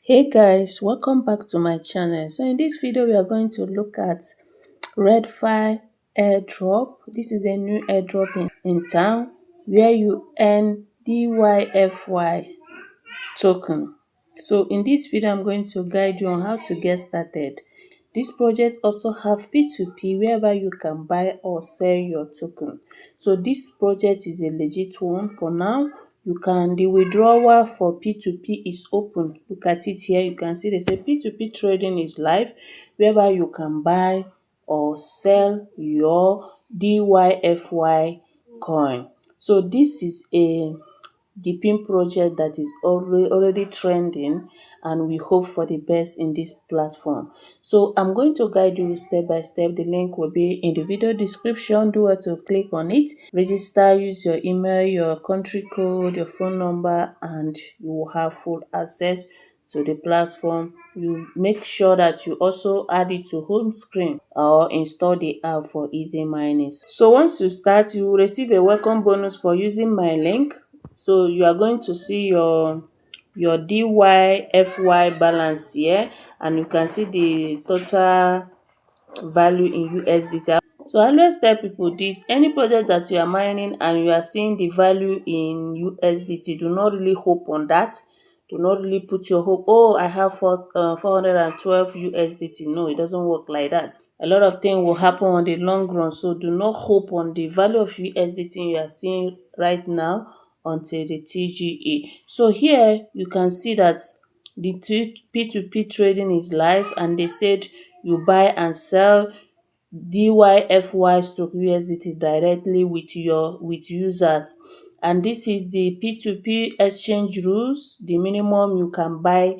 Hey guys, welcome back to my channel. So in this video we are going to look at REDYFY airdrop. This is a new airdrop in town where you earn DYFY token. So in this video I'm going to guide you on how to get started. This project also have P2P whereby you can buy or sell your token. So this project is a legit one for now. The withdrawal for P2P is open. Look at it here. You can see they say P2P trading is live whereby you can buy or sell your DYFY coin. So this is a the project that is already trending, and we hope for the best in this platform. So I'm going to guide you step by step. The link will be in the video description. Do well to click on it, register, use your email, your country code, your phone number, and you will have full access to the platform. You make sure that you also add it to home screen or install the app for easy mining. So once you start, you will receive a welcome bonus for using my link. So you are going to see your DYFY balance here, and you can see the total value in USDT. So I always tell people this: any project that you are mining and you are seeing the value in USDT, do not really hope on that. Do not really put your hope, oh, I have 412 USDT. No, it doesn't work like that. A lot of things will happen on the long run. So do not hope on the value of USDT you are seeing right now until the TGE. So here you can see that the P2P trading is live, and they said you buy and sell DYFY stroke USDT directly with users. And this is the P2P exchange rules. The minimum you can buy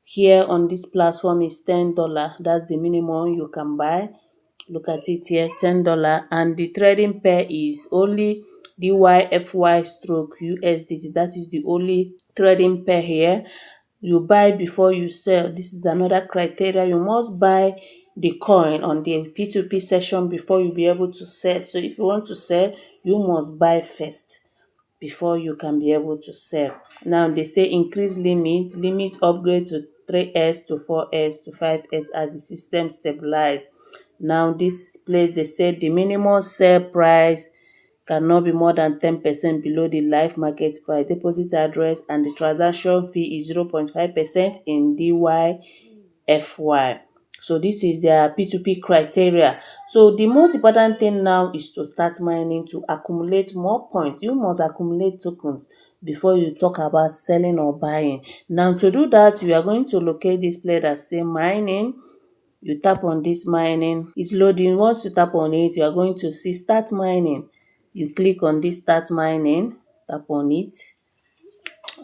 here on this platform is $10. That's the minimum you can buy. Look at it here, $10. And the trading pair is only DYFY stroke USDT. That is the only trading pair here. You buy before you sell. This is another criteria. You must buy the coin on the P2P session before you be able to sell. So if you want to sell, you must buy first before you can be able to sell. Now they say increase limit upgrade to 3x to 4x to 5x as the system stabilize. Now this place, they said the minimum sell price cannot be more than 10% below the live market price. Deposit address and the transaction fee is 0.5% in DYFY. So this is their P2P criteria. So the most important thing now is to start mining to accumulate more points. You must accumulate tokens before you talk about selling or buying. Now to do that, you are going to locate this place that say mining. You tap on this mining. It's loading. Once you tap on it, you are going to see start mining. You click on this start mining, tap on it.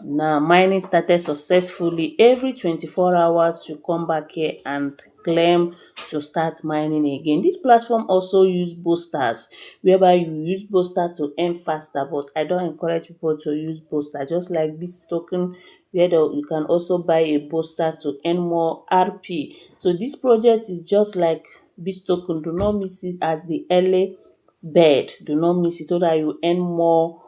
Now mining started successfully. Every 24 hours you come back here and claim to start mining again. This platform also use boosters, whereby you use booster to earn faster, but I don't encourage people to use booster. Just like this token, where you can also buy a booster to earn more RP. So this project is just like this token. Do not miss it as the early bird. Do not miss it so that you earn more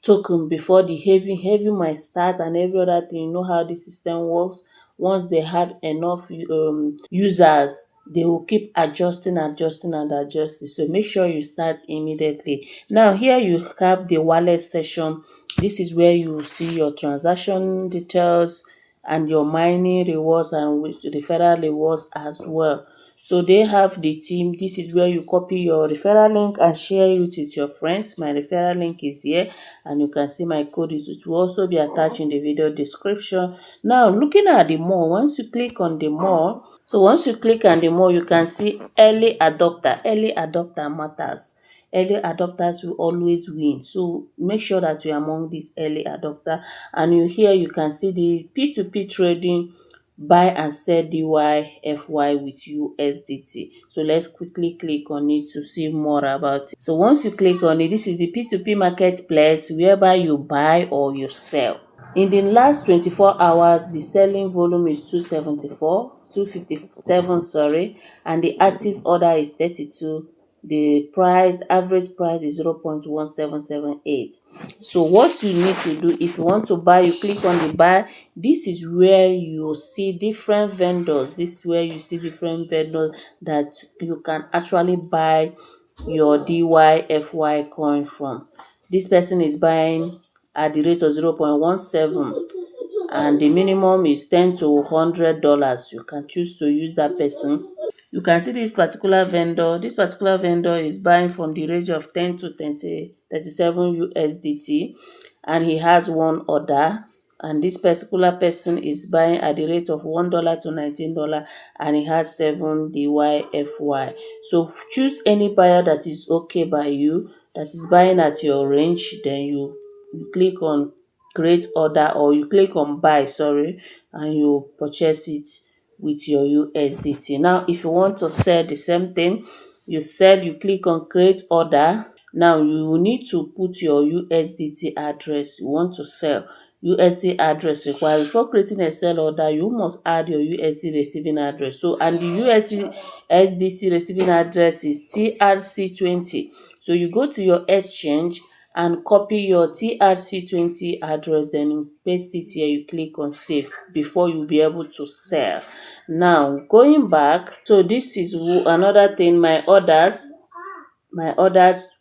token before the heavy might start and every other thing. You know how the system works. Once they have enough users, they will keep adjusting. So make sure you start immediately. Now here you have the wallet section. This is where you see your transaction details and your mining rewards and with referral rewards as well. So they have the team. This is where you copy your referral link and share it with your friends. My referral link is here, and you can see my code it will also be attached in the video description. Now looking at the more, once you click on the more, you can see early adopter. Early adopter matters. Early adopters will always win. So make sure that you're among these early adopter. And you can see the P2P trading, buy and sell DYFY with USDT. So let's quickly click on it to see more about it. So once you click on it, this is the P2P marketplace whereby you buy or you sell. In the last 24 hours, the selling volume is 257, sorry, and the active order is 32. the price, average price is 0.1778. So what you need to do, if you want to buy, you click on the buy. This is where you see different vendors. This is where you see different vendors that you can actually buy your DYFY coin from. This person is buying at the rate of 0.17, and the minimum is $10 to $100. You can choose to use that person. You can see this particular vendor. This particular vendor is buying from the range of 10 to 37 USDT, and he has one order. And this particular person is buying at the rate of $1 to $19, and he has 7 DYFY. So choose any buyer that is okay by you, that is buying at your range. Then you click on create order, or you click on buy, sorry, and you purchase it with your USDT. Now if you want to sell the same thing, you click on create order. Now you will need to put your USDT address you want to sell. USD address required. Before creating a sell order, you must add your USD receiving address. So, and the USDC receiving address is TRC20. So you go to your exchange and copy your TRC20 address, then you paste it here. You click on save before you'll be able to sell. Now going back, so this is another thing, my orders.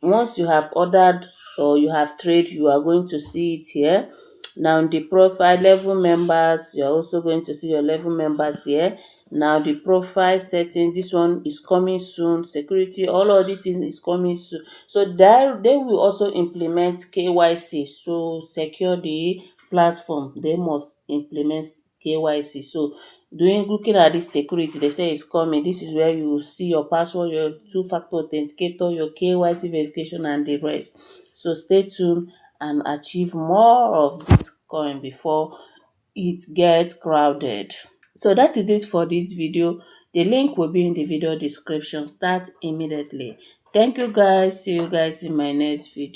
Once you have ordered or you have trade, you are going to see it here. Now the profile level members, you are also going to see your level members here. Now the profile settings, this one is coming soon. Security, all of this is coming soon. So there they will also implement KYC to secure the platform. They must implement KYC. So looking at this security, they say it's coming. This is where you will see your password, your two-factor authenticator, your KYC verification, and the rest. So stay tuned and achieve more of Bitcoin before it gets crowded. So that is it for this video. The link will be in the video description. Start immediately. Thank you guys. See you guys in my next video.